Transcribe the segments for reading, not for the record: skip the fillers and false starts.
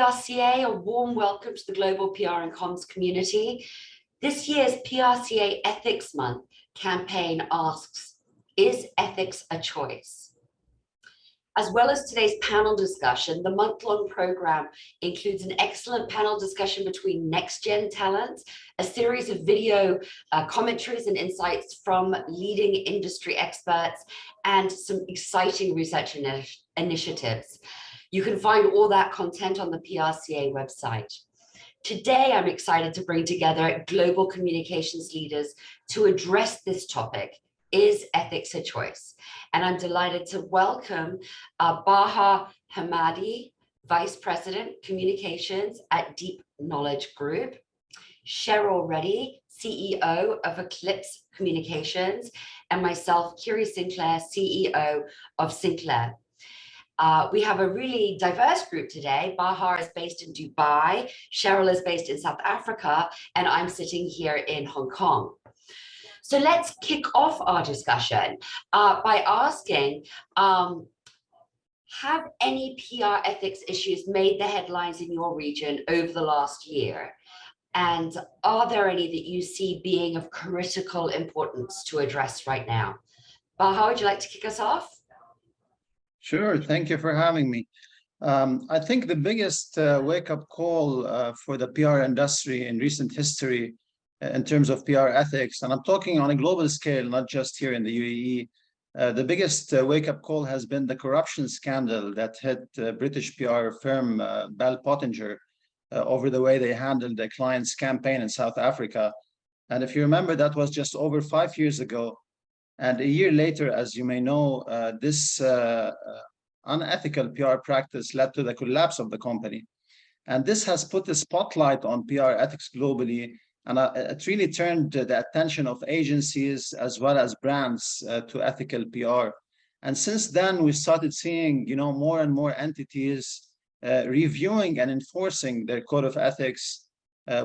PRCA, a warm welcome to the global PR and comms community. This year's PRCA Ethics Month campaign asks, is ethics a choice? As well as today's panel discussion, the month-long program includes an excellent panel discussion between next-gen talents, a series of video commentaries and insights from leading industry experts, and some exciting research initiatives. You can find all that content on the PRCA website. Today, I'm excited to bring together global communications leaders to address this topic. Is ethics a choice? And I'm delighted to welcome Baha Hamadi, Vice President Communications at Deep Knowledge Group, Cheryl Reddy, CEO of Eclipse Communications, and myself, Kiri Sinclair, CEO of Sinclair. We have a really diverse group today. Baha is based in Dubai, Cheryl is based in South Africa, and I'm sitting here in Hong Kong. So let's kick off our discussion by asking, have any PR ethics issues made the headlines in your region over the last year? And are there any that you see being of critical importance to address right now? Baha, would you like to kick us off? Sure, thank you for having me. I think the biggest wake-up call for the PR industry in recent history in terms of PR ethics, and I'm talking on a global scale, not just here in the UAE, the biggest wake-up call has been the corruption scandal that hit British PR firm Bell Pottinger over the way they handled their client's campaign in South Africa. And if you remember, that was just over 5 years ago. And a year later, as you may know, this unethical PR practice led to the collapse of the company. And this has put a spotlight on PR ethics globally, and it really turned the attention of agencies as well as brands to ethical PR. And since then, we started seeing, more and more entities reviewing and enforcing their code of ethics,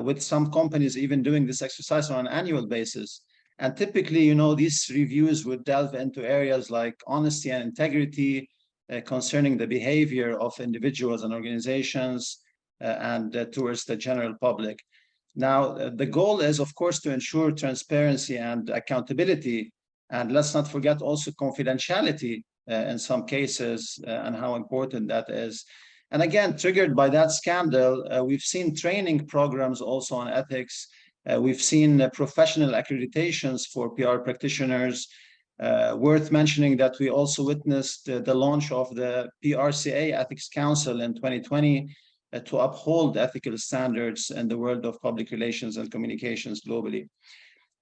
with some companies even doing this exercise on an annual basis. And typically, these reviews would delve into areas like honesty and integrity, concerning the behavior of individuals and organizations, and towards the general public. Now, the goal is, of course, to ensure transparency and accountability. And let's not forget also confidentiality in some cases, and how important that is. And again, triggered by that scandal, we've seen training programs also on ethics. We've seen professional accreditations for PR practitioners. Worth mentioning that we also witnessed the launch of the PRCA Ethics Council in 2020 to uphold ethical standards in the world of public relations and communications globally.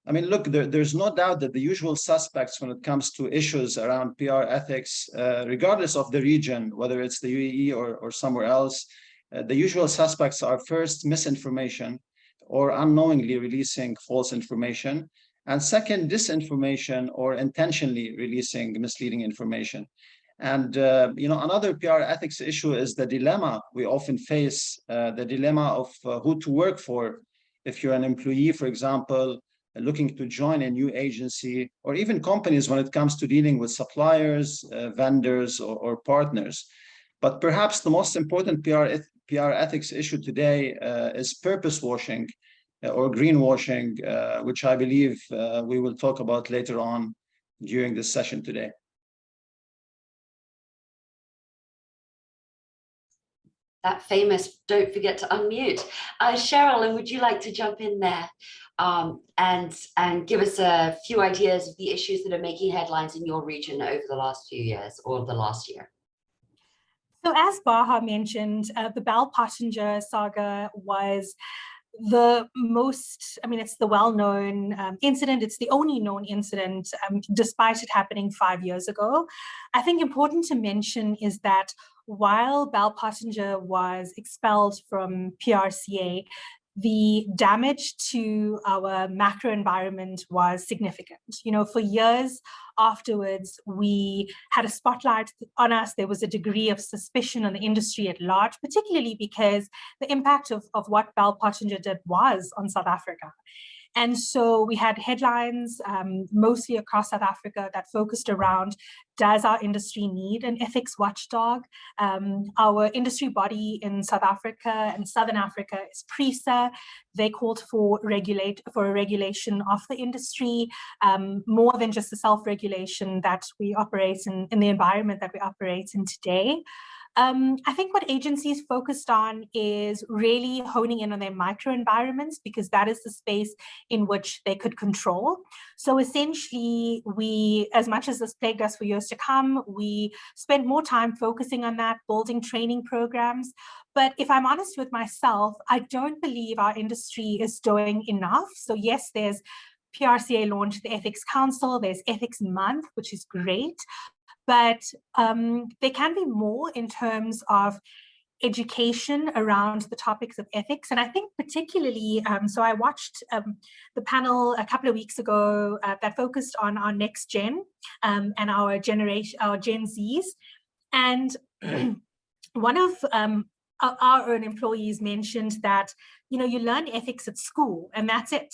I mean, look, there's no doubt that the usual suspects when it comes to issues around PR ethics, regardless of the region, whether it's the UAE or somewhere else, the usual suspects are first misinformation, or unknowingly releasing false information, and second, disinformation, or intentionally releasing misleading information. And another PR ethics issue is the dilemma we often face, the dilemma of who to work for. If you're an employee, for example, looking to join a new agency, or even companies when it comes to dealing with suppliers, vendors, or partners. But perhaps the most important PR ethics issue today is purpose washing or greenwashing, which I believe we will talk about later on during this session today. That famous, don't forget to unmute. Cheryl, and would you like to jump in there and give us a few ideas of the issues that are making headlines in your region over the last few years or the last year? So as Baha mentioned, the Bell Pottinger saga was the most, it's the well-known incident. It's the only known incident, despite it happening 5 years ago. I think important to mention is that while Bell Pottinger was expelled from PRCA, the damage to our macro environment was significant. For years afterwards, we had a spotlight on us. There was a degree of suspicion on the industry at large, particularly because the impact of what Bell Pottinger did was on South Africa. And so we had headlines mostly across South Africa that focused around, does our industry need an ethics watchdog? Our industry body in South Africa and Southern Africa is PRCA. They called for a regulation of the industry, more than just the self-regulation that we operate in the environment that we operate in today. I think what agencies focused on is really honing in on their microenvironments, because that is the space in which they could control. So essentially, we, as much as this plagued us for years to come, we spent more time focusing on that, building training programs. But if I'm honest with myself, I don't believe our industry is doing enough. So yes, there's PRCA launched the Ethics Council, there's Ethics Month, which is great. But there can be more in terms of education around the topics of ethics. And I think particularly, so I watched the panel a couple of weeks ago that focused on our next gen and our generation, our Gen Zs. And one of our own employees mentioned that, you learn ethics at school and that's it.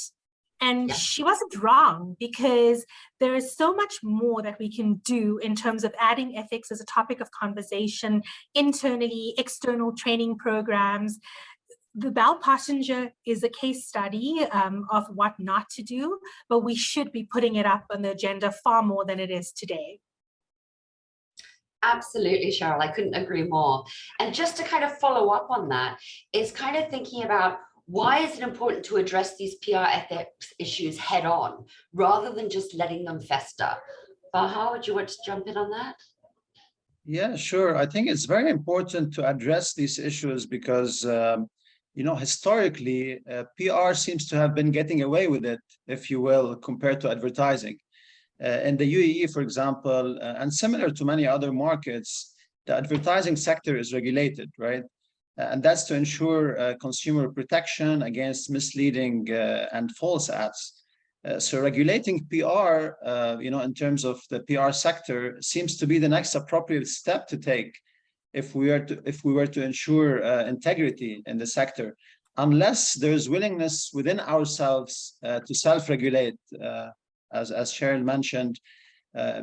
And she wasn't wrong, because there is so much more that we can do in terms of adding ethics as a topic of conversation internally, external training programs. The Bell Passenger is a case study of what not to do, but we should be putting it up on the agenda far more than it is today. Absolutely, Cheryl, I couldn't agree more. And just to kind of follow up on that, is kind of thinking about, why is it important to address these PR ethics issues head on, rather than just letting them fester? Baha, would you want to jump in on that? Yeah, sure. I think it's very important to address these issues because, historically, PR seems to have been getting away with it, if you will, compared to advertising. In the UAE, for example, and similar to many other markets, the advertising sector is regulated, right? And that's to ensure consumer protection against misleading and false ads. So regulating PR, in terms of the PR sector, seems to be the next appropriate step to take if we were to ensure integrity in the sector, unless there's willingness within ourselves to self-regulate, as Cheryl mentioned,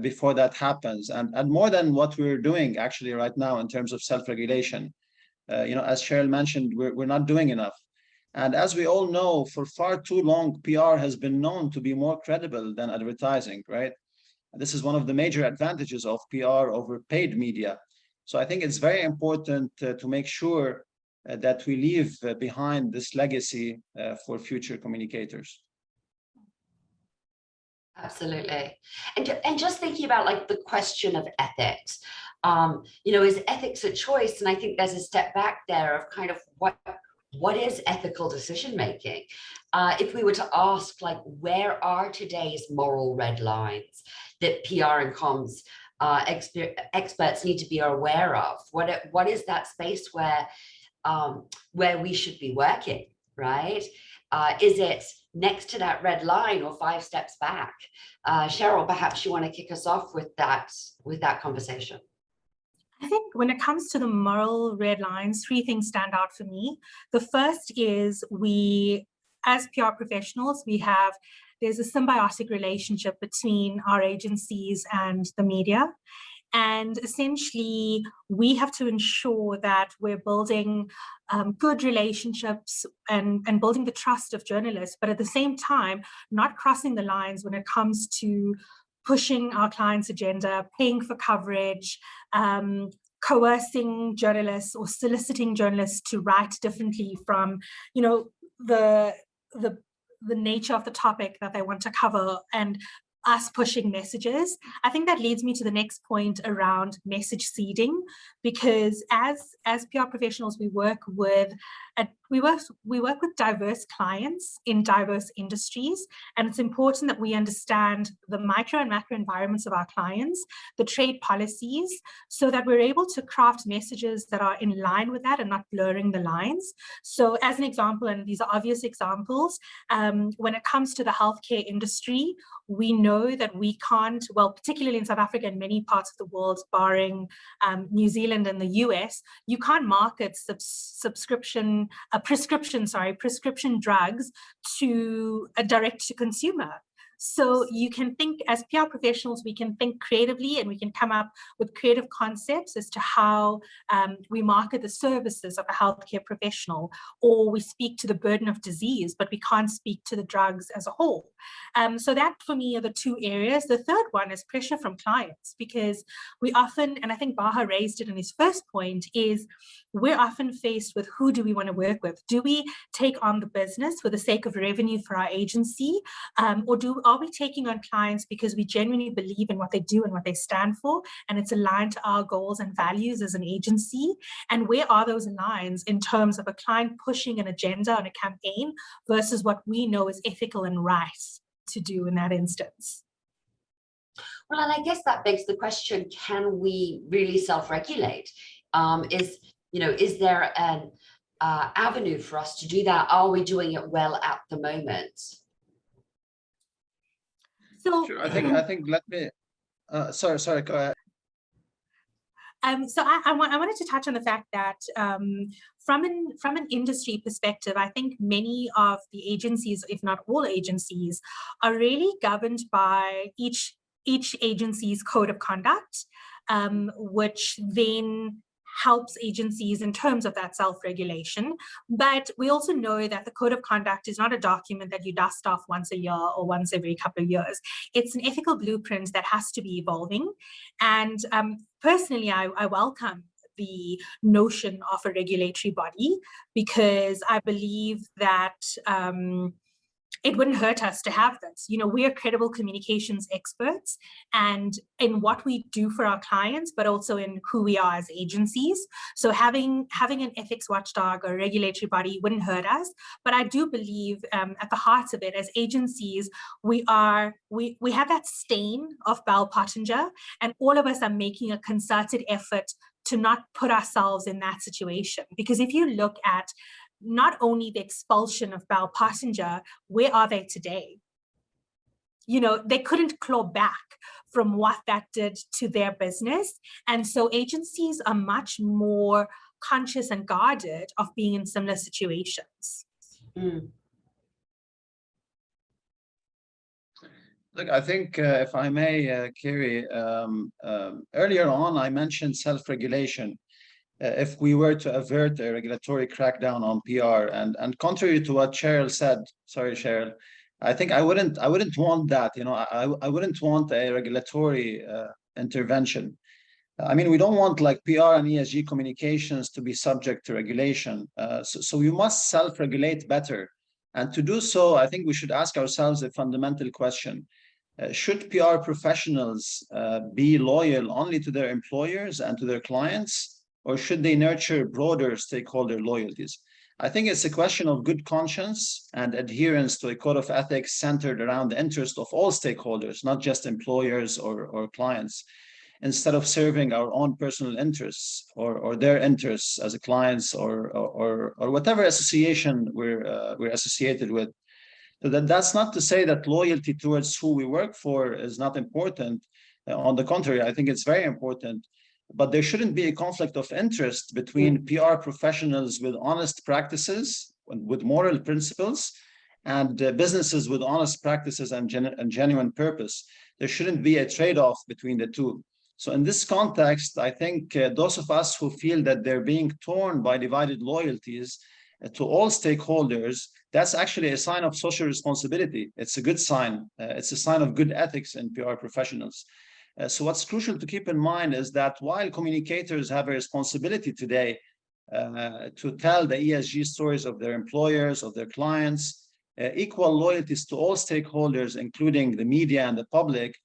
before that happens, and more than what we're doing actually right now in terms of self-regulation. As Cheryl mentioned, we're not doing enough. And as we all know, for far too long, PR has been known to be more credible than advertising, right? This is one of the major advantages of PR over paid media. So I think it's very important to make sure that we leave behind this legacy for future communicators. Absolutely. And just thinking about like the question of ethics, is ethics a choice? And I think there's a step back there of kind of what is ethical decision making? If we were to ask, like, where are today's moral red lines that PR and comms experts need to be aware of? What is that space where we should be working, right? Is it next to that red line or 5 steps back? Cheryl, perhaps you want to kick us off with that conversation. I think when it comes to the moral red lines, 3 things stand out for me. The first is we, as PR professionals, there's a symbiotic relationship between our agencies and the media. And essentially, we have to ensure that we're building good relationships and building the trust of journalists, but at the same time, not crossing the lines when it comes to pushing our clients' agenda, paying for coverage, coercing journalists or soliciting journalists to write differently from, the nature of the topic that they want to cover, and us pushing messages. I think that leads me to the next point around message seeding, because as PR professionals, we work with diverse clients in diverse industries, and it's important that we understand the micro and macro environments of our clients, the trade policies, so that we're able to craft messages that are in line with that and not blurring the lines. So as an example, and these are obvious examples, when it comes to the healthcare industry, we know that we can't, well, particularly in South Africa and many parts of the world, barring New Zealand and the US, you can't market subscription prescription drugs to a direct to consumer. So you can think, as PR professionals, we can think creatively and we can come up with creative concepts as to how we market the services of a healthcare professional, or we speak to the burden of disease, but we can't speak to the drugs as a whole. So that for me are the two areas. The third one is pressure from clients, because we often, and I think Baha raised it in his first point, is we're often faced with who do we want to work with? Do we take on the business for the sake of revenue for our agency? Or are we taking on clients because we genuinely believe in what they do and what they stand for, and it's aligned to our goals and values as an agency? And where are those lines in terms of a client pushing an agenda on a campaign versus what we know is ethical and right to do in that instance? Well, and I guess that begs the question, can we really self-regulate? Is there an avenue for us to do that? Are we doing it well at the moment? So Sure. I think let me, sorry, go ahead. So I wanted to touch on the fact that from an industry perspective, I think many of the agencies, if not all agencies, are really governed by each agency's code of conduct, which then helps agencies in terms of that self-regulation. But we also know that the code of conduct is not a document that you dust off once a year or once every couple of years. It's an ethical blueprint that has to be evolving. And personally, I welcome the notion of a regulatory body, because I believe that it wouldn't hurt us to have this. We are credible communications experts, and in what we do for our clients, but also in who we are as agencies. So having an ethics watchdog or regulatory body wouldn't hurt us. But I do believe at the heart of it, as agencies, we have that stain of Bal Pottinger, and all of us are making a concerted effort to not put ourselves in that situation. Because if you look at not only the expulsion of Bal Pottinger, where are they today? They couldn't claw back from what that did to their business. And so agencies are much more conscious and guarded of being in similar situations. Mm. Look, I think if I may, Kiri, earlier on, I mentioned self-regulation. If we were to avert a regulatory crackdown on PR, and contrary to what Cheryl said, sorry, Cheryl, I think I wouldn't want that. I wouldn't want a regulatory intervention. I mean, we don't want like PR and ESG communications to be subject to regulation. So we must self-regulate better. And to do so, I think we should ask ourselves a fundamental question. Should PR professionals be loyal only to their employers and to their clients, or should they nurture broader stakeholder loyalties? I think it's a question of good conscience and adherence to a code of ethics centered around the interest of all stakeholders, not just employers or clients, instead of serving our own personal interests or their interests as a clients or whatever association we're associated with. So that's not to say that loyalty towards who we work for is not important. On the contrary, I think it's very important. But there shouldn't be a conflict of interest between PR professionals with honest practices, with moral principles, and businesses with honest practices and genuine purpose. There shouldn't be a trade-off between the two. So in this context, I think those of us who feel that they're being torn by divided loyalties to all stakeholders, that's actually a sign of social responsibility. It's a good sign. It's a sign of good ethics in PR professionals. So what's crucial to keep in mind is that while communicators have a responsibility today to tell the ESG stories of their employers, of their clients, equal loyalties to all stakeholders, including the media and the public,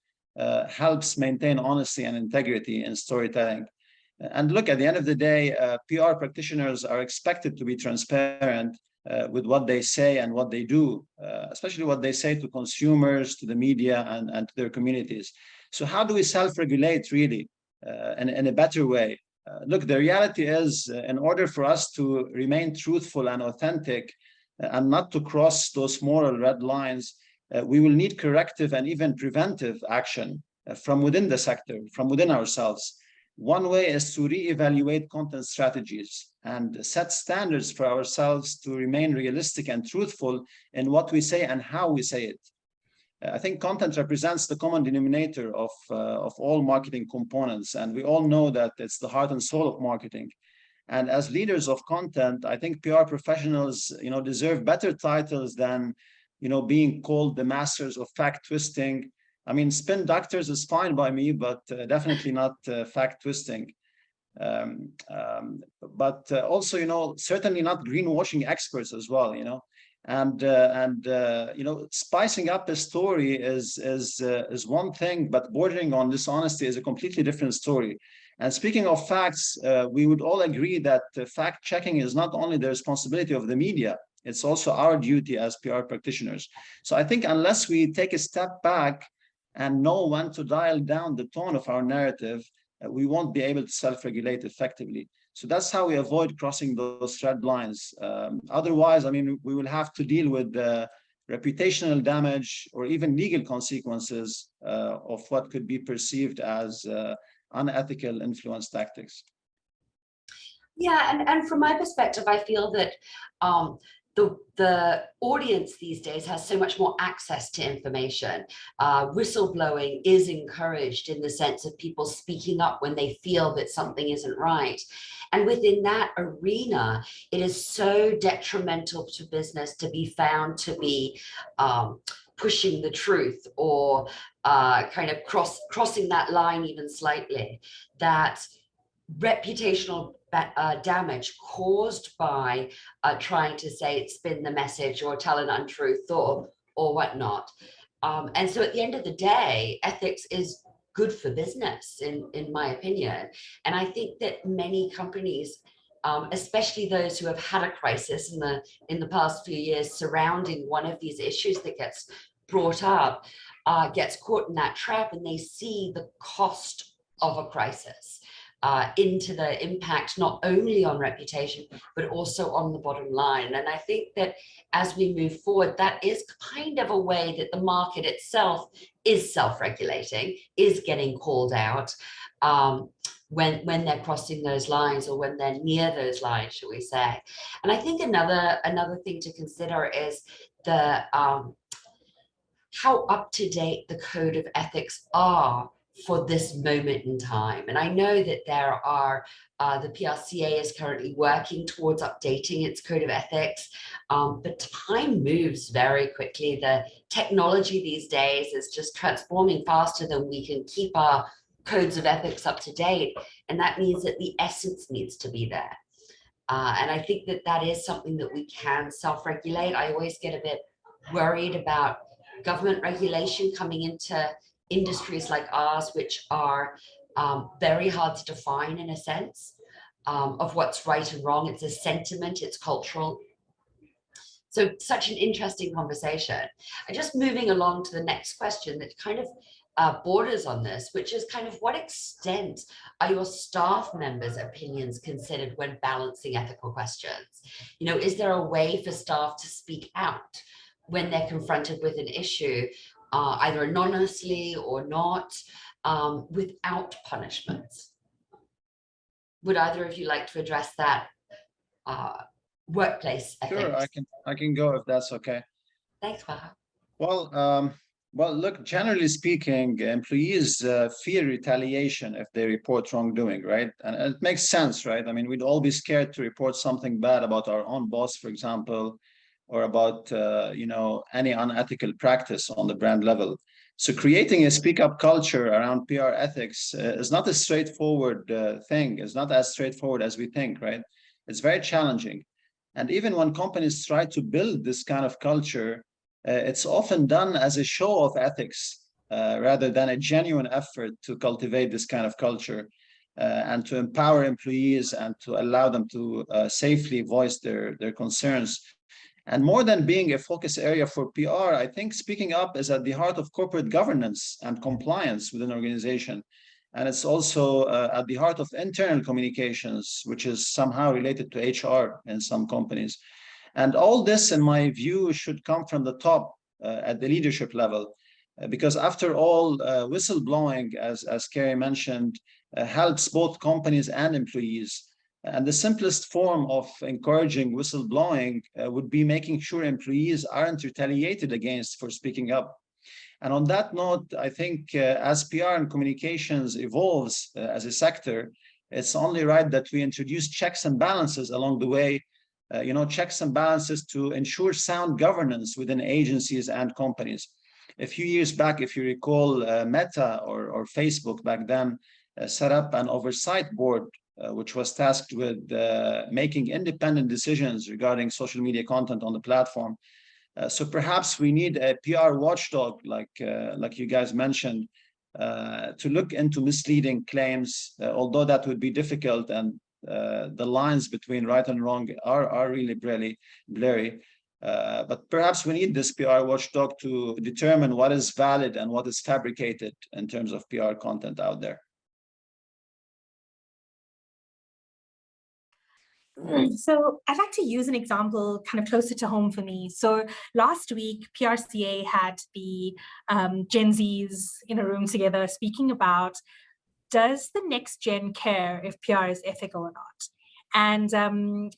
helps maintain honesty and integrity in storytelling. And look, at the end of the day, PR practitioners are expected to be transparent with what they say and what they do, especially what they say to consumers, to the media, and to their communities. So how do we self-regulate really in a better way? Look, the reality is, in order for us to remain truthful and authentic and not to cross those moral red lines, we will need corrective and even preventive action from within the sector, from within ourselves. One way is to reevaluate content strategies and set standards for ourselves to remain realistic and truthful in what we say and how we say it. I think content represents the common denominator of all marketing components, and we all know that it's the heart and soul of marketing. And as leaders of content, I think PR professionals, deserve better titles than, being called the masters of fact twisting. I mean, spin doctors is fine by me, but definitely not fact twisting. But also, certainly not greenwashing experts as well, and spicing up the story is one thing, but bordering on dishonesty is a completely different story. And speaking of facts, we would all agree that fact checking is not only the responsibility of the media, it's also our duty as PR practitioners. So I think unless we take a step back and know when to dial down the tone of our narrative, we won't be able to self-regulate effectively. So that's how we avoid crossing those red lines. Otherwise, I mean, we will have to deal with reputational damage or even legal consequences of what could be perceived as unethical influence tactics. Yeah, and from my perspective, I feel that the audience these days has so much more access to information. Whistleblowing is encouraged in the sense of people speaking up when they feel that something isn't right. And within that arena, it is so detrimental to business to be found to be pushing the truth or kind of crossing that line even slightly, that reputational damage caused by trying to say spin the message or tell an untruth or whatnot. And so at the end of the day, ethics is good for business, in my opinion. And I think that many companies, especially those who have had a crisis in the past few years surrounding one of these issues that gets brought up, gets caught in that trap, and they see the cost of a crisis into the impact not only on reputation but also on the bottom line. And I think that as we move forward, that is kind of a way that the market itself is self-regulating, is getting called out when they're crossing those lines or when they're near those lines, shall we say. And I think another thing to consider is the how up to date the code of ethics are for this moment in time. And I know that there are, the PRCA is currently working towards updating its code of ethics, but time moves very quickly. The technology these days is just transforming faster than we can keep our codes of ethics up to date. And that means that the essence needs to be there. And I think that that is something that we can self-regulate. I always get a bit worried about government regulation coming into industries like ours, which are very hard to define in a sense of what's right and wrong. It's a sentiment, it's cultural. So such an interesting conversation. And just moving along to the next question that kind of borders on this, which is kind of what extent are your staff members' opinions considered when balancing ethical questions? Is there a way for staff to speak out when they're confronted with an issue, either anonymously or not, without punishments? Would either of you like to address that workplace ethics? Sure, I can go if that's okay. Thanks, Baha. Well, look, generally speaking, employees fear retaliation if they report wrongdoing, right? And it makes sense, right? I mean, we'd all be scared to report something bad about our own boss, for example, or about any unethical practice on the brand level. So creating a speak up culture around PR ethics is not a straightforward thing. It's not as straightforward as we think, right? It's very challenging. And even when companies try to build this kind of culture, it's often done as a show of ethics rather than a genuine effort to cultivate this kind of culture and to empower employees and to allow them to safely voice their concerns. And more than being a focus area for PR, I think speaking up is at the heart of corporate governance and compliance within an organization. And it's also at the heart of internal communications, which is somehow related to HR in some companies. And all this, in my view, should come from the top at the leadership level. Because after all, whistleblowing, as Kiri mentioned, helps both companies and employees. And the simplest form of encouraging whistleblowing would be making sure employees aren't retaliated against for speaking up. And on that note, I think as PR and communications evolves as a sector, it's only right that we introduce checks and balances along the way, checks and balances to ensure sound governance within agencies and companies. A few years back, if you recall, Meta or Facebook back then set up an oversight board which was tasked with making independent decisions regarding social media content on the platform. So perhaps we need a PR watchdog, like you guys mentioned, to look into misleading claims, although that would be difficult, and the lines between right and wrong are really blurry. But perhaps we need this PR watchdog to determine what is valid and what is fabricated in terms of PR content out there. So I'd like to use an example kind of closer to home for me. So last week, PRCA had the Gen Zs in a room together speaking about, does the next gen care if PR is ethical or not? And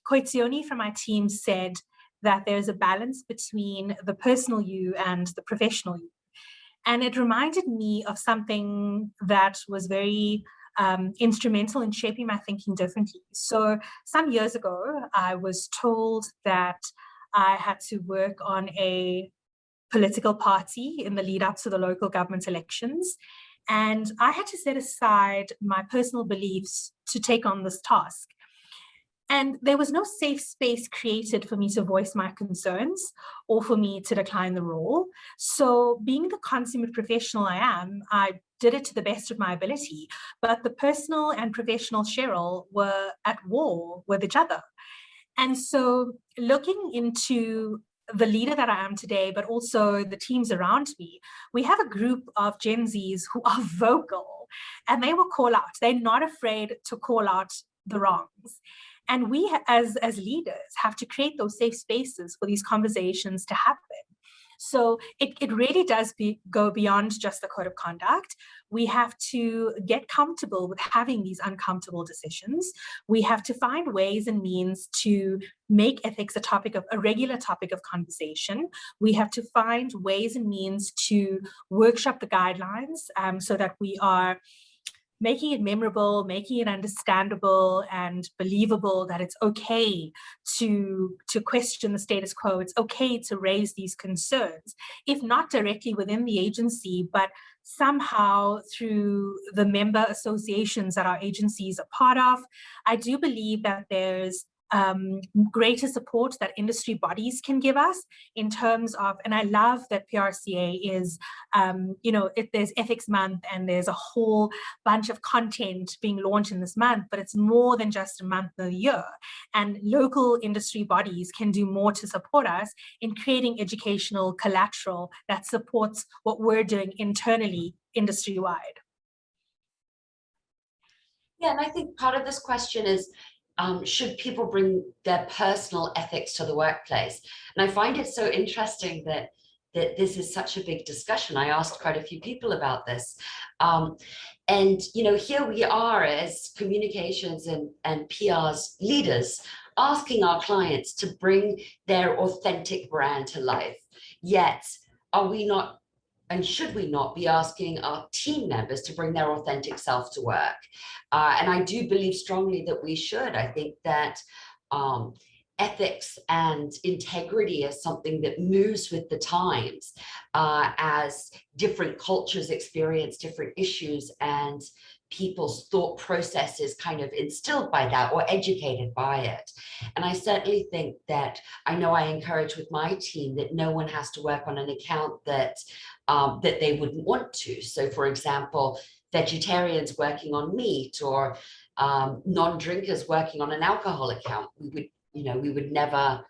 Koitsioni from my team said that there's a balance between the personal you and the professional you. And it reminded me of something that was very instrumental in shaping my thinking differently. So some years ago, I was told that I had to work on a political party in the lead up to the local government elections. And I had to set aside my personal beliefs to take on this task. And there was no safe space created for me to voice my concerns or for me to decline the role. So being the consummate professional I am, I did it to the best of my ability. But the personal and professional Cheryl were at war with each other. And so looking into the leader that I am today, but also the teams around me, we have a group of Gen Zs who are vocal, and they will call out. They're not afraid to call out the wrongs. And we as leaders have to create those safe spaces for these conversations to happen. So it really does go beyond just the code of conduct. We have to get comfortable with having these uncomfortable decisions. We have to find ways and means to make ethics a regular topic of conversation. We have to find ways and means to workshop the guidelines so that we are making it memorable, making it understandable and believable that it's okay to question the status quo. It's okay to raise these concerns, if not directly within the agency, but somehow through the member associations that our agencies are part of. I do believe that there's greater support that industry bodies can give us in terms of, and I love that PRCA is, there's Ethics Month and there's a whole bunch of content being launched in this month, but it's more than just a month of the year. And local industry bodies can do more to support us in creating educational collateral that supports what we're doing internally, industry-wide. Yeah, and I think part of this question is, should people bring their personal ethics to the workplace? And I find it so interesting that this is such a big discussion. I asked quite a few people about this. And here we are as communications and PR's leaders asking our clients to bring their authentic brand to life. Yet, are we not, and should we not be asking our team members to bring their authentic self to work? And I do believe strongly that we should. I think that ethics and integrity is something that moves with the times as different cultures experience different issues and people's thought processes kind of instilled by that or educated by it. And I certainly think that, I know I encourage with my team that no one has to work on an account that they wouldn't want to. So for example, vegetarians working on meat or non-drinkers working on an alcohol account, we would never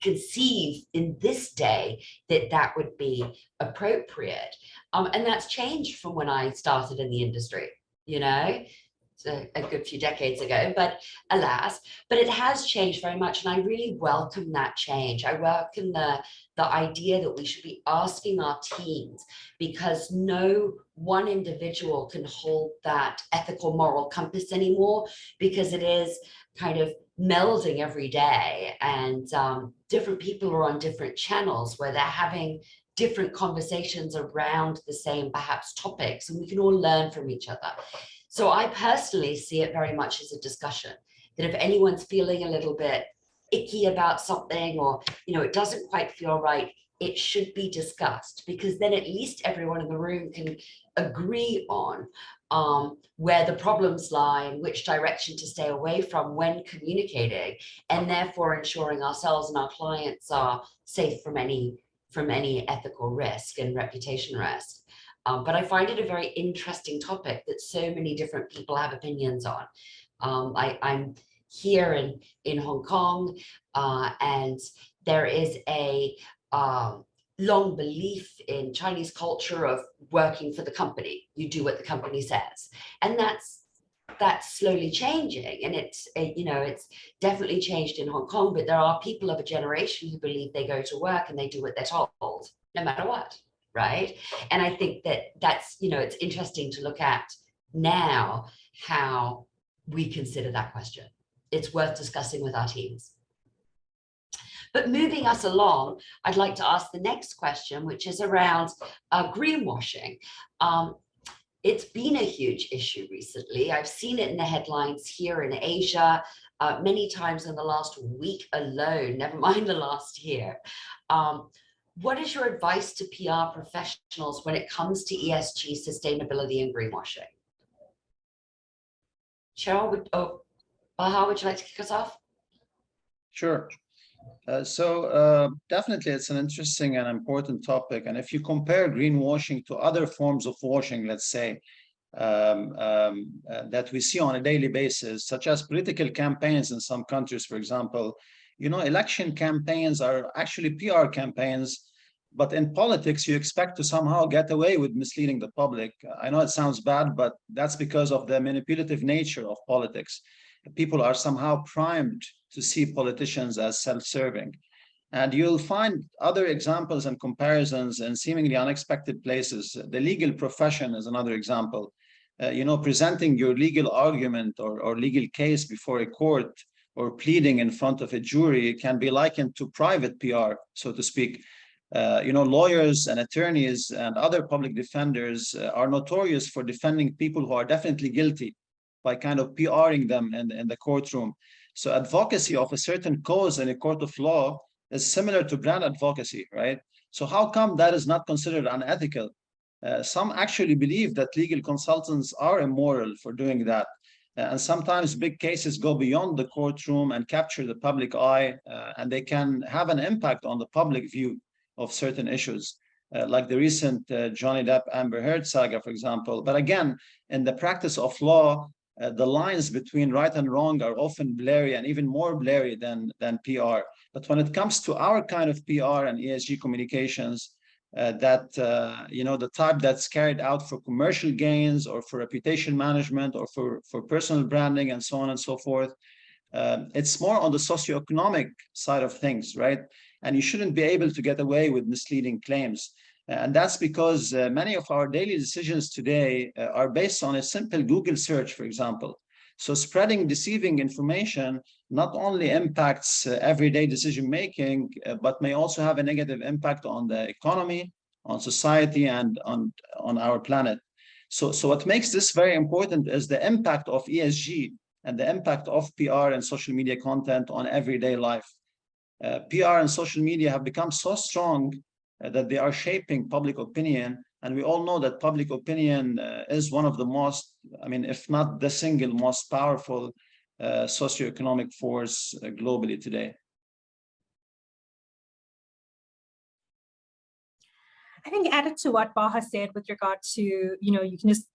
conceive in this day that would be appropriate. And that's changed from when I started in the industry. a good few decades ago, but alas, but it has changed very much. And I really welcome that change. I welcome the idea that we should be asking our teams, because no one individual can hold that ethical moral compass anymore, because it is kind of melding every day, and different people are on different channels where they're having different conversations around the same perhaps topics, and we can all learn from each other. So I personally see it very much as a discussion, that if anyone's feeling a little bit icky about something, or it doesn't quite feel right, it should be discussed, because then at least everyone in the room can agree on where the problems lie and which direction to stay away from when communicating, and therefore ensuring ourselves and our clients are safe from any ethical risk and reputation risk. But I find it a very interesting topic that so many different people have opinions on. I'm here in Hong Kong, and there is a long belief in Chinese culture of working for the company. You do what the company says, and that's slowly changing, and it's definitely changed in Hong Kong. But there are people of a generation who believe they go to work and they do what they're told, no matter what. Right. And I think that's, it's interesting to look at now how we consider that question. It's worth discussing with our teams. But moving us along, I'd like to ask the next question, which is around greenwashing. It's been a huge issue recently. I've seen it in the headlines here in Asia many times in the last week alone, never mind the last year. What is your advice to PR professionals when it comes to ESG, sustainability, and greenwashing? Cheryl, Baha, would you like to kick us off? Sure. So definitely it's an interesting and important topic. And if you compare greenwashing to other forms of washing, let's say, that we see on a daily basis, such as political campaigns in some countries, for example, election campaigns are actually PR campaigns, but in politics, you expect to somehow get away with misleading the public. I know it sounds bad, but that's because of the manipulative nature of politics. People are somehow primed to see politicians as self-serving. And you'll find other examples and comparisons in seemingly unexpected places. The legal profession is another example. Presenting your legal argument or legal case before a court, or pleading in front of a jury, can be likened to private PR, so to speak. Lawyers and attorneys and other public defenders are notorious for defending people who are definitely guilty by kind of PRing them in the courtroom. So advocacy of a certain cause in a court of law is similar to brand advocacy, right? So how come that is not considered unethical? Some actually believe that legal consultants are immoral for doing that. And sometimes big cases go beyond the courtroom and capture the public eye, and they can have an impact on the public view of certain issues, like the recent Johnny Depp Amber Heard saga, for example. But again, in the practice of law, the lines between right and wrong are often blurry, and even more blurry than PR. But when it comes to our kind of PR and ESG communications, the type that's carried out for commercial gains or for reputation management or for personal branding and so on and so forth, it's more on the socioeconomic side of things, right? And you shouldn't be able to get away with misleading claims. And that's because many of our daily decisions today are based on a simple Google search, for example. So spreading deceiving information not only impacts everyday decision-making, but may also have a negative impact on the economy, on society, and on our planet. So what makes this very important is the impact of ESG and the impact of PR and social media content on everyday life. PR and social media have become so strong that they are shaping public opinion. And we all know that public opinion is one of the most, if not the single most powerful socioeconomic force globally today. I think added to what Baha said with regard to, you can just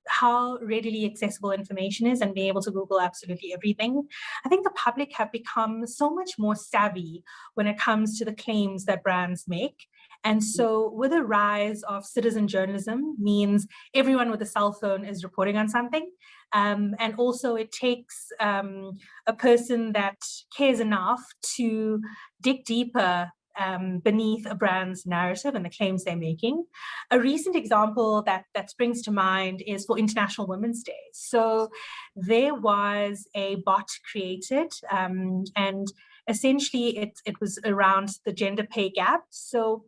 how readily accessible information is and being able to Google absolutely everything. I think the public have become so much more savvy when it comes to the claims that brands make. And so with the rise of citizen journalism means everyone with a cell phone is reporting on something. And also it takes a person that cares enough to dig deeper beneath a brand's narrative and the claims they're making. A recent example that springs to mind is for International Women's Day. So there was a bot created, and essentially it was around the gender pay gap. So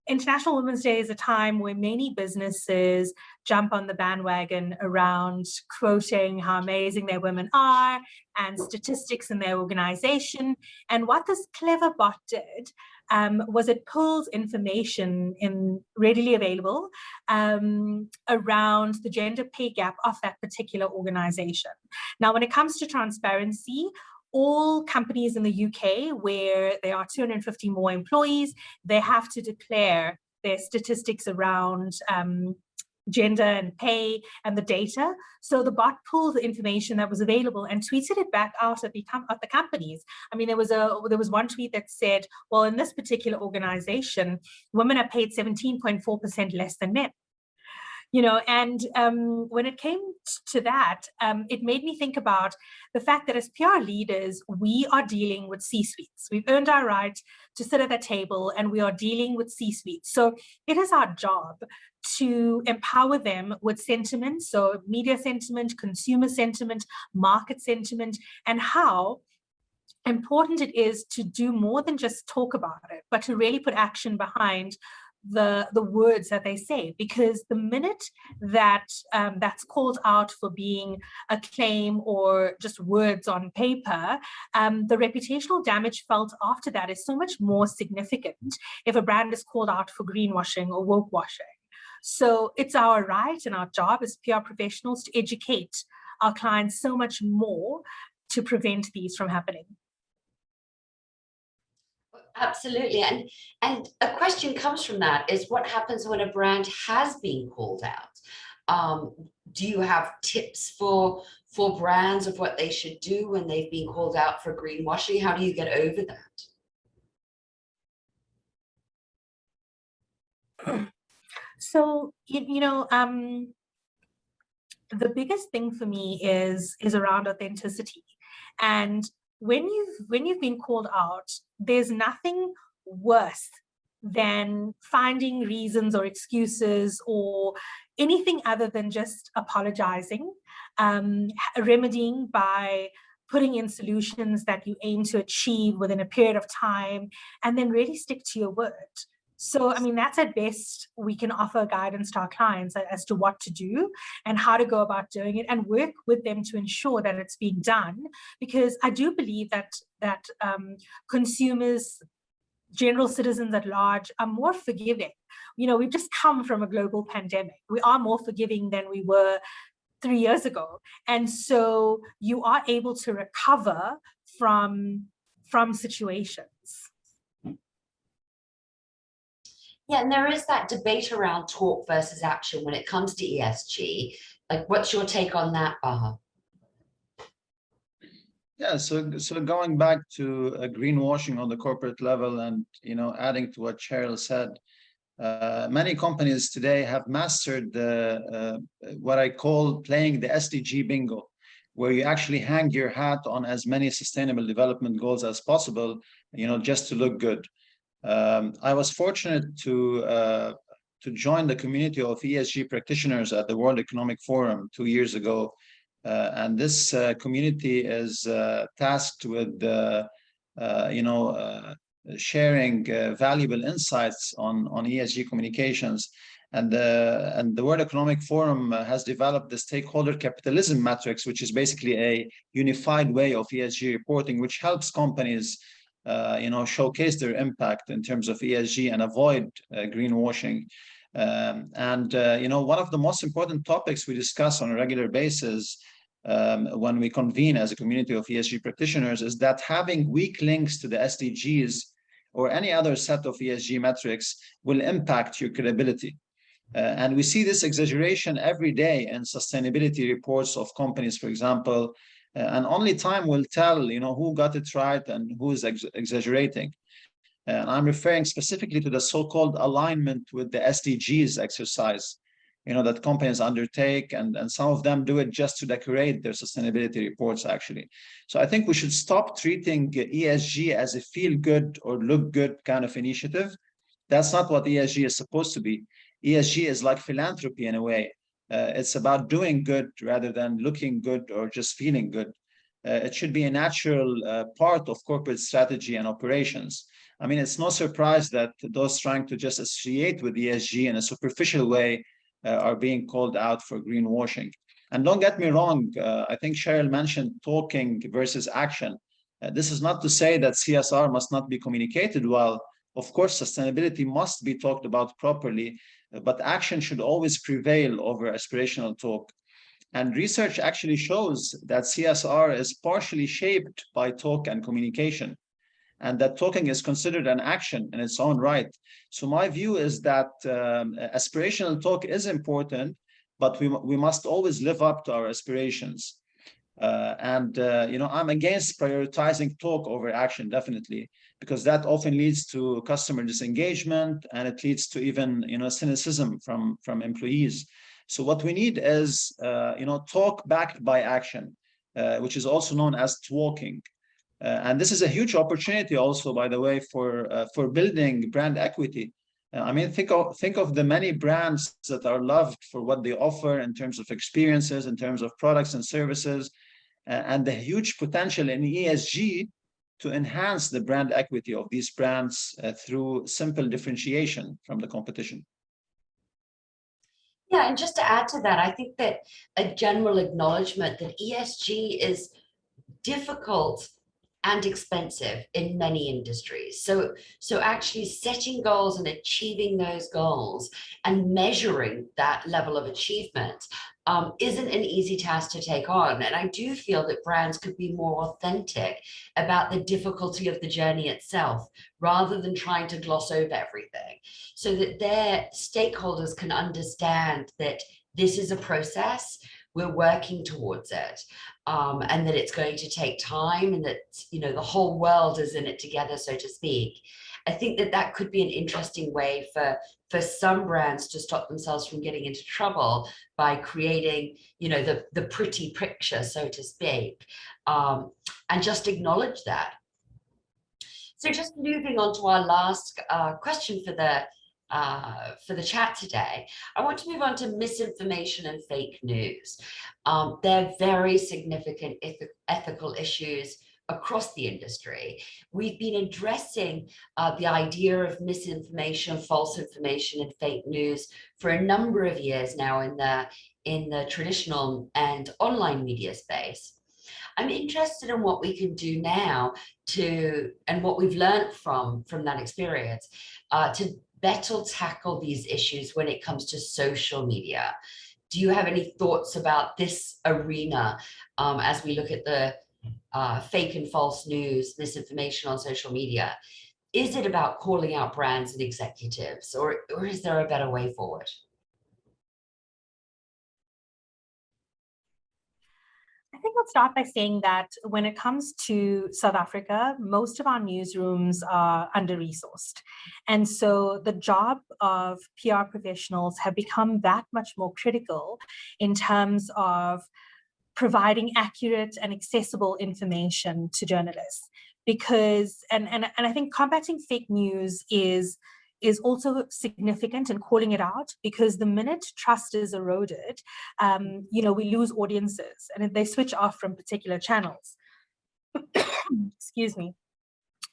International Women's Day is a time where many businesses jump on the bandwagon around quoting how amazing their women are and statistics in their organization. And what this clever bot did was it pulls information in readily available around the gender pay gap of that particular organization. Now, when it comes to transparency, all companies in the UK where there are 250 more employees, they have to declare their statistics around gender and pay and the data. So the bot pulled the information that was available and tweeted it back out at the companies. I mean, there was one tweet that said, well, in this particular organization, women are paid 17.4% less than men. You know, and when it came to that, it made me think about the fact that as PR leaders, we are dealing with C-suites. We've earned our right to sit at that table and we are dealing with C-suites. So it is our job to empower them with sentiment, so media sentiment, consumer sentiment, market sentiment, and how important it is to do more than just talk about it, but to really put action behind the words that they say, because the minute that that's called out for being a claim or just words on paper, the reputational damage felt after that is so much more significant if a brand is called out for greenwashing or woke washing. So it's our right and our job as PR professionals to educate our clients so much more to prevent these from happening. Absolutely. And a question comes from that is what happens when a brand has been called out? Do you have tips for brands of what they should do when they've been called out for greenwashing? How do you get over that? So, the biggest thing for me is around authenticity. And when you've been called out, there's nothing worse than finding reasons or excuses or anything other than just apologizing, remedying by putting in solutions that you aim to achieve within a period of time, and then really stick to your word. So, I mean, that's at best we can offer guidance to our clients as to what to do and how to go about doing it and work with them to ensure that it's being done. Because I do believe that consumers, general citizens at large, are more forgiving. You know, we've just come from a global pandemic. We are more forgiving than we were 3 years ago. And so you are able to recover from situations. Yeah, and there is that debate around talk versus action when it comes to ESG. Like, what's your take on that, Baha? Yeah, so going back to greenwashing on the corporate level and, adding to what Cheryl said, many companies today have mastered what I call playing the SDG bingo, where you actually hang your hat on as many sustainable development goals as possible, just to look good. I was fortunate to join the community of ESG practitioners at the World Economic Forum 2 years ago. And this community is tasked with, sharing valuable insights on ESG communications. And the World Economic Forum has developed the stakeholder capitalism matrix, which is basically a unified way of ESG reporting, which helps companies showcase their impact in terms of ESG and avoid greenwashing. One of the most important topics we discuss on a regular basis when we convene as a community of ESG practitioners is that having weak links to the SDGs or any other set of ESG metrics will impact your credibility. And we see this exaggeration every day in sustainability reports of companies, for example, and only time will tell, who got it right and who is exaggerating. And I'm referring specifically to the so-called alignment with the SDGs exercise, that companies undertake, and some of them do it just to decorate their sustainability reports, actually. So I think we should stop treating ESG as a feel-good or look-good kind of initiative. That's not what ESG is supposed to be. ESG is like philanthropy in a way. It's about doing good rather than looking good or just feeling good. It should be a natural part of corporate strategy and operations. I mean, it's no surprise that those trying to just associate with ESG in a superficial way are being called out for greenwashing. And don't get me wrong, I think Cheryl mentioned talking versus action. This is not to say that CSR must not be communicated well. Of course, sustainability must be talked about properly, but action should always prevail over aspirational talk. And research actually shows that CSR is partially shaped by talk and communication, and that talking is considered an action in its own right. So my view is that aspirational talk is important, but we must always live up to our aspirations. I'm against prioritizing talk over action, definitely, because that often leads to customer disengagement, and it leads to even cynicism from employees. So what we need is talk backed by action, which is also known as talking. And this is a huge opportunity also, by the way, for building brand equity. I mean, think of the many brands that are loved for what they offer in terms of experiences, in terms of products and services, and the huge potential in ESG to enhance the brand equity of these brands through simple differentiation from the competition. Yeah, and just to add to that, I think that a general acknowledgement that ESG is difficult and expensive in many industries. So actually setting goals and achieving those goals and measuring that level of achievement isn't an easy task to take on. And I do feel that brands could be more authentic about the difficulty of the journey itself, rather than trying to gloss over everything, so that their stakeholders can understand that this is a process, we're working towards it, and that it's going to take time, and that the whole world is in it together, so to speak. I think that could be an interesting way for some brands to stop themselves from getting into trouble by creating the pretty picture, so to speak, and just acknowledge that. So just moving on to our last question for the chat today, I want to move on to misinformation and fake news. They're very significant ethical issues across the industry. We've been addressing the idea of misinformation, false information, and fake news for a number of years now in the traditional and online media space. I'm interested in what we can do now and what we've learned from that experience to better tackle these issues when it comes to social media. Do you have any thoughts about this arena as we look at the fake and false news, misinformation on social media? Is it about calling out brands and executives, or is there a better way forward? I think I'll start by saying that when it comes to South Africa, most of our newsrooms are under-resourced. And so the job of PR professionals have become that much more critical in terms of providing accurate and accessible information to journalists. Because, and I think combating fake news is also significant in calling it out, because the minute trust is eroded, we lose audiences and they switch off from particular channels. Excuse me.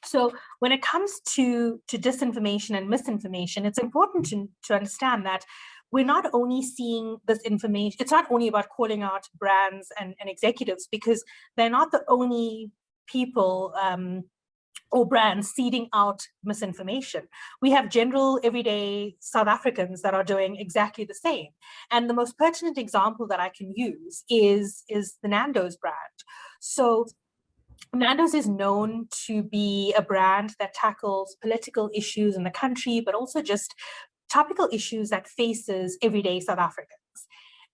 So when it comes to disinformation and misinformation, it's important to understand that we're not only seeing this information, it's not only about calling out brands and executives, because they're not the only people or brands seeding out misinformation. We have general everyday South Africans that are doing exactly the same. And the most pertinent example that I can use is the Nando's brand. So Nando's is known to be a brand that tackles political issues in the country, but also just topical issues that faces everyday South Africans.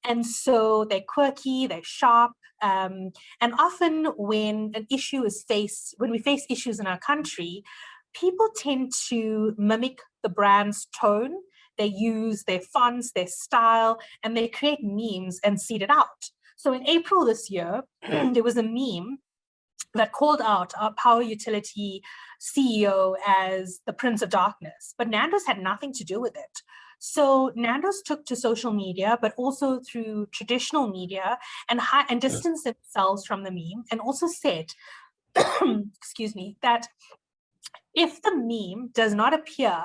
And so they're quirky, they're sharp, and often when we face issues in our country, people tend to mimic the brand's tone. They use their fonts, their style, and they create memes and seed it out. So in April this year, there was a meme that called out our power utility CEO as the Prince of Darkness, but Nando's had nothing to do with it. So Nando's took to social media, but also through traditional media, and distanced themselves from the meme, and also said, excuse me, that if the meme does not appear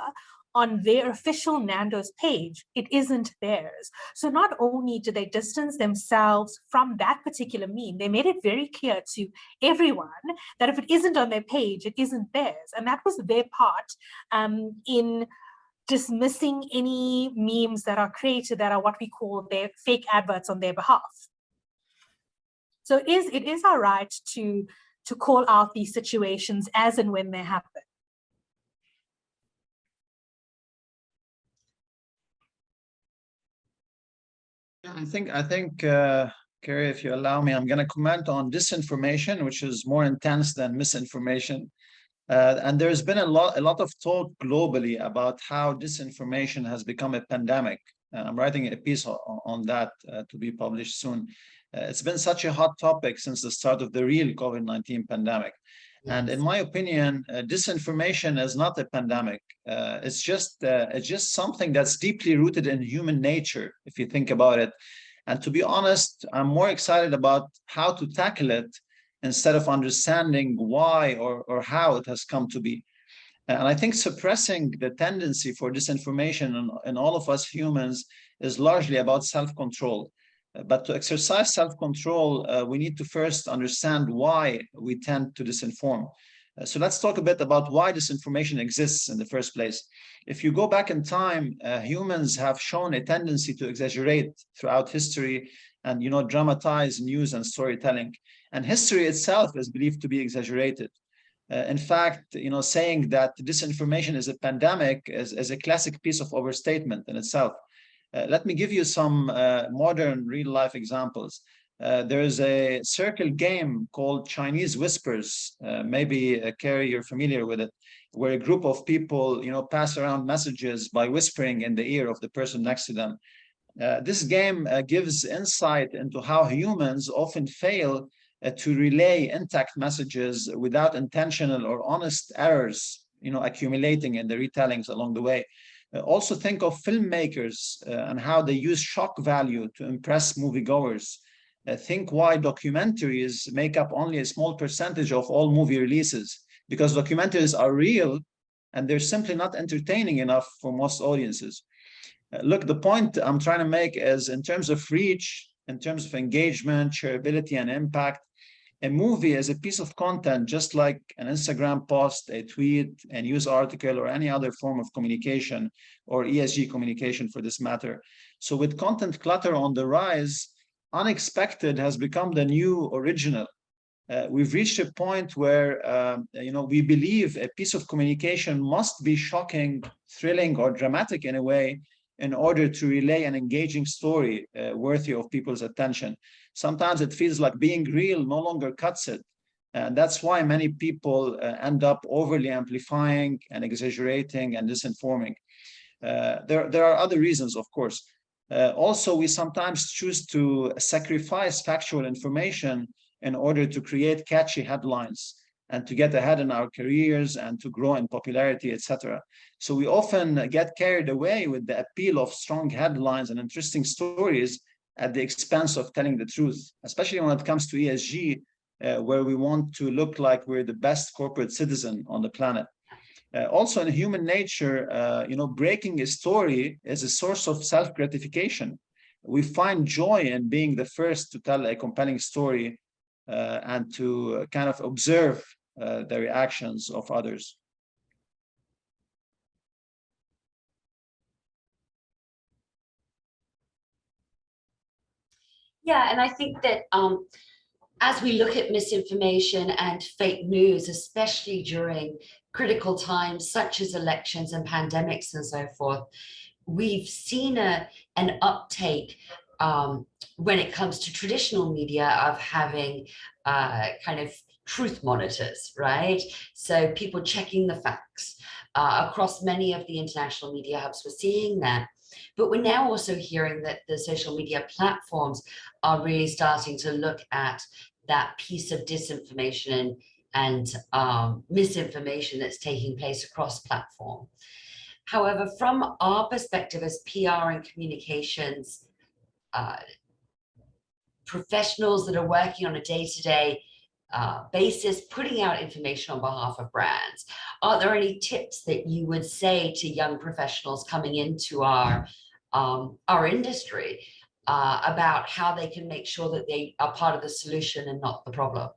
on their official Nando's page, it isn't theirs. So not only did they distance themselves from that particular meme, they made it very clear to everyone that if it isn't on their page, it isn't theirs. And that was their part in dismissing any memes that are created that are what we call their fake adverts on their behalf. So it is our right to call out these situations as and when they happen. I think, Kiri, if you allow me, I'm going to comment on disinformation, which is more intense than misinformation. And there's been a lot of talk globally about how disinformation has become a pandemic. And I'm writing a piece on that to be published soon. It's been such a hot topic since the start of the real COVID-19 pandemic. Yes. And in my opinion, disinformation is not a pandemic. It's just something that's deeply rooted in human nature, if you think about it. And to be honest, I'm more excited about how to tackle it instead of understanding why or how it has come to be. And I think suppressing the tendency for disinformation in all of us humans is largely about self-control. But to exercise self-control, we need to first understand why we tend to disinform. So let's talk a bit about why disinformation exists in the first place. If you go back in time, humans have shown a tendency to exaggerate throughout history and, dramatize news and storytelling. And history itself is believed to be exaggerated. In fact, saying that disinformation is a pandemic is a classic piece of overstatement in itself. Let me give you some modern real-life examples. There is a circle game called Chinese Whispers. Maybe, Kiri, you're familiar with it, where a group of people, pass around messages by whispering in the ear of the person next to them. This game gives insight into how humans often fail to relay intact messages without intentional or honest errors, accumulating in the retellings along the way. Also think of filmmakers and how they use shock value to impress moviegoers. Think why documentaries make up only a small percentage of all movie releases, because documentaries are real and they're simply not entertaining enough for most audiences. Look, the point I'm trying to make is in terms of reach, in terms of engagement, shareability, and impact, a movie is a piece of content, just like an Instagram post, a tweet, a news article, or any other form of communication, or ESG communication for this matter. So with content clutter on the rise, unexpected has become the new original. We've reached a point where, we believe a piece of communication must be shocking, thrilling, or dramatic in a way in order to relay an engaging story worthy of people's attention. Sometimes it feels like being real no longer cuts it. And that's why many people end up overly amplifying and exaggerating and disinforming. There are other reasons, of course. Also, we sometimes choose to sacrifice factual information in order to create catchy headlines and to get ahead in our careers and to grow in popularity, etc. So we often get carried away with the appeal of strong headlines and interesting stories at the expense of telling the truth, especially when it comes to ESG, where we want to look like we're the best corporate citizen on the planet. Also in human nature, breaking a story is a source of self-gratification. We find joy in being the first to tell a compelling story and to kind of observe the reactions of others. Yeah, and I think that as we look at misinformation and fake news, especially during critical times such as elections and pandemics and so forth, we've seen an uptake when it comes to traditional media of having kind of truth monitors, right? So people checking the facts. Across many of the international media hubs, we're seeing that. But we're now also hearing that the social media platforms are really starting to look at that piece of disinformation and misinformation that's taking place across platform. However, from our perspective as PR and communications professionals that are working on a day-to-day basis, putting out information on behalf of brands, are there any tips that you would say to young professionals coming into our industry about how they can make sure that they are part of the solution and not the problem?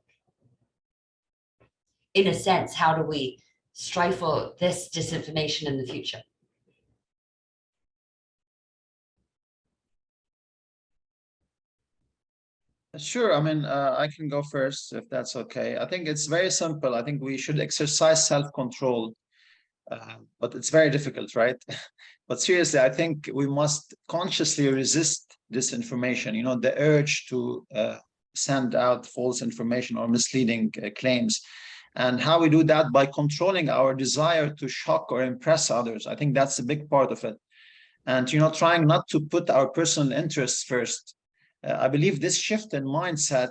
In a sense, how do we stifle this disinformation in the future? Sure. I mean, I can go first if that's okay. I think it's very simple. I think we should exercise self-control, but it's very difficult, right? But seriously, I think we must consciously resist disinformation, you know, the urge to send out false information or misleading claims. And how we do that? By controlling our desire to shock or impress others. I think that's a big part of it. And, you know, trying not to put our personal interests first. I believe this shift in mindset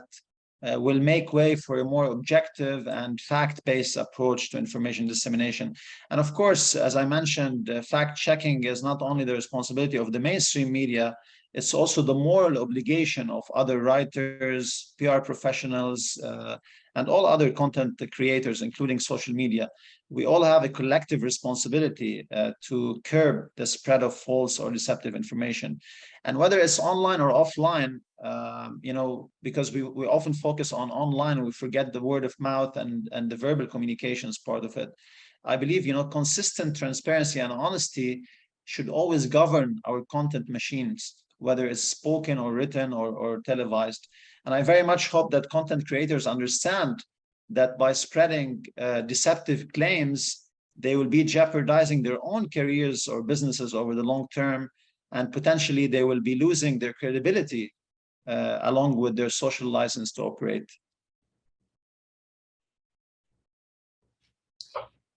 will make way for a more objective and fact-based approach to information dissemination. And of course, as I mentioned, fact-checking is not only the responsibility of the mainstream media, it's also the moral obligation of other writers, PR professionals, and all other content creators, including social media. We all have a collective responsibility to curb the spread of false or deceptive information. And whether it's online or offline, you know, because we often focus on online, we forget the word of mouth and the verbal communications part of it. I believe, you know, consistent transparency and honesty should always govern our content machines, whether it's spoken or written or televised. And I very much hope that content creators understand that by spreading deceptive claims, they will be jeopardizing their own careers or businesses over the long term, and potentially they will be losing their credibility along with their social license to operate.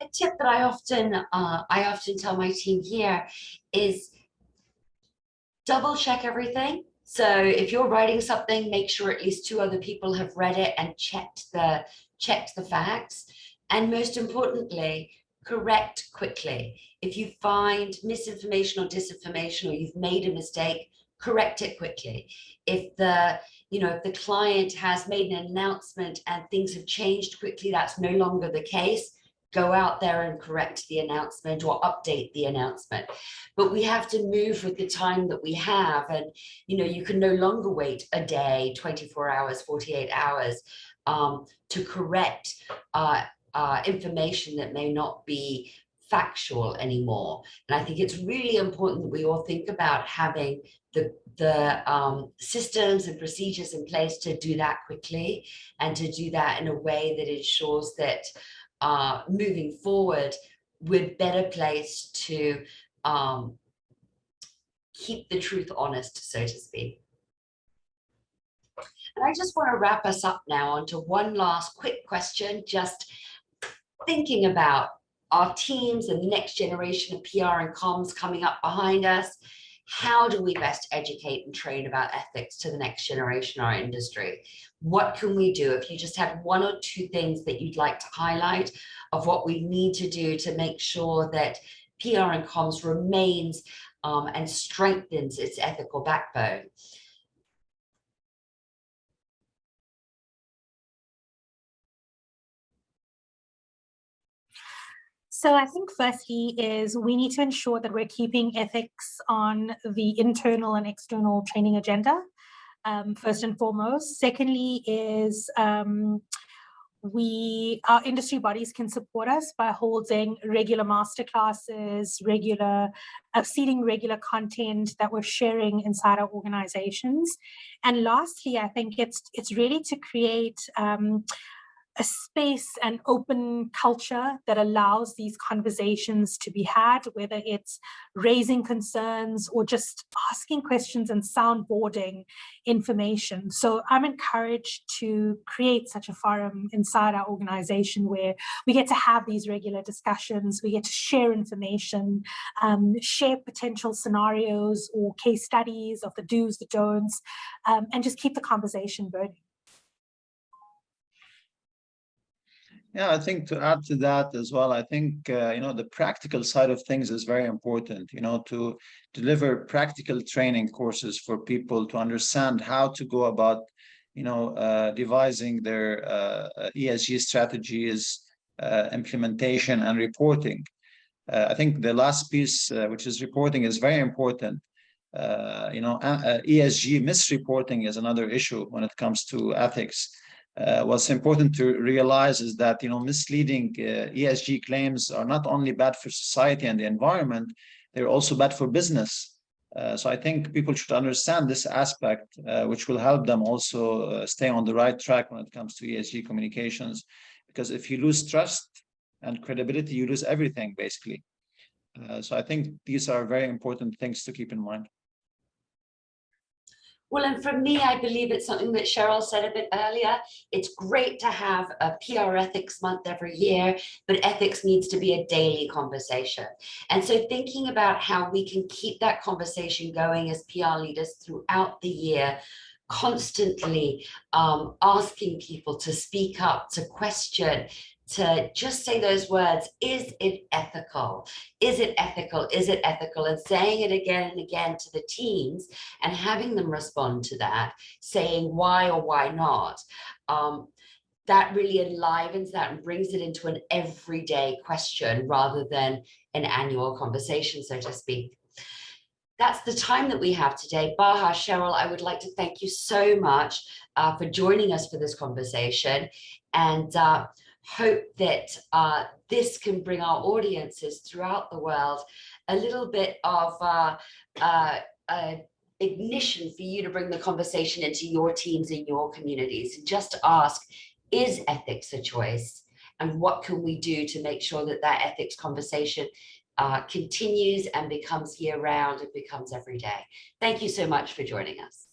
A tip that I often tell my team here is double check everything. So if you're writing something, make sure at least 2 other people have read it and checked the facts. And most importantly, correct quickly. If you find misinformation or disinformation, or you've made a mistake, correct it quickly. If the client has made an announcement and things have changed quickly, that's no longer the case. Go out there and correct the announcement or update the announcement. But we have to move with the time that we have. And, you know, you can no longer wait a day, 24 hours, 48 hours to correct information that may not be factual anymore. And I think it's really important that we all think about having the systems and procedures in place to do that quickly, and to do that in a way that ensures that moving forward, we're better placed to keep the truth honest, so to speak. And I just want to wrap us up now onto one last quick question, just thinking about our teams and the next generation of PR and comms coming up behind us. How do we best educate and train about ethics to the next generation in our industry? What can we do? If you just had 1 or 2 things that you'd like to highlight of what we need to do to make sure that PR and comms remains and strengthens its ethical backbone. So I think firstly is we need to ensure that we're keeping ethics on the internal and external training agenda, first and foremost. Secondly is our industry bodies can support us by holding regular masterclasses, seeding regular content that we're sharing inside our organizations. And lastly, I think it's really to create a space and open culture that allows these conversations to be had, whether it's raising concerns or just asking questions and soundboarding information. So I'm encouraged to create such a forum inside our organization where we get to have these regular discussions, we get to share information, share potential scenarios or case studies of the do's, the don'ts, and just keep the conversation burning. Yeah, I think to add to that as well, I think, the practical side of things is very important, to deliver practical training courses for people to understand how to go about, devising their ESG strategies, implementation and reporting. I think the last piece, which is reporting, is very important. ESG misreporting is another issue when it comes to ethics. What's important to realize is that misleading ESG claims are not only bad for society and the environment, they're also bad for business. So I think people should understand this aspect, which will help them also stay on the right track when it comes to ESG communications. Because if you lose trust and credibility, you lose everything, basically. So I think these are very important things to keep in mind. Well, and for me, I believe it's something that Cheryl said a bit earlier. It's great to have a PR Ethics Month every year, but ethics needs to be a daily conversation. And so thinking about how we can keep that conversation going as PR leaders throughout the year, constantly asking people to speak up, to question, to just say those words, is it ethical? Is it ethical? Is it ethical? And saying it again and again to the teams and having them respond to that, saying why or why not. That really enlivens that and brings it into an everyday question rather than an annual conversation, so to speak. That's the time that we have today. Baha, Cheryl, I would like to thank you so much for joining us for this conversation, and hope that this can bring our audiences throughout the world a little bit of ignition for you to bring the conversation into your teams and your communities, and just to ask, is ethics a choice? And what can we do to make sure that that ethics conversation continues and becomes year round and becomes every day? Thank you so much for joining us.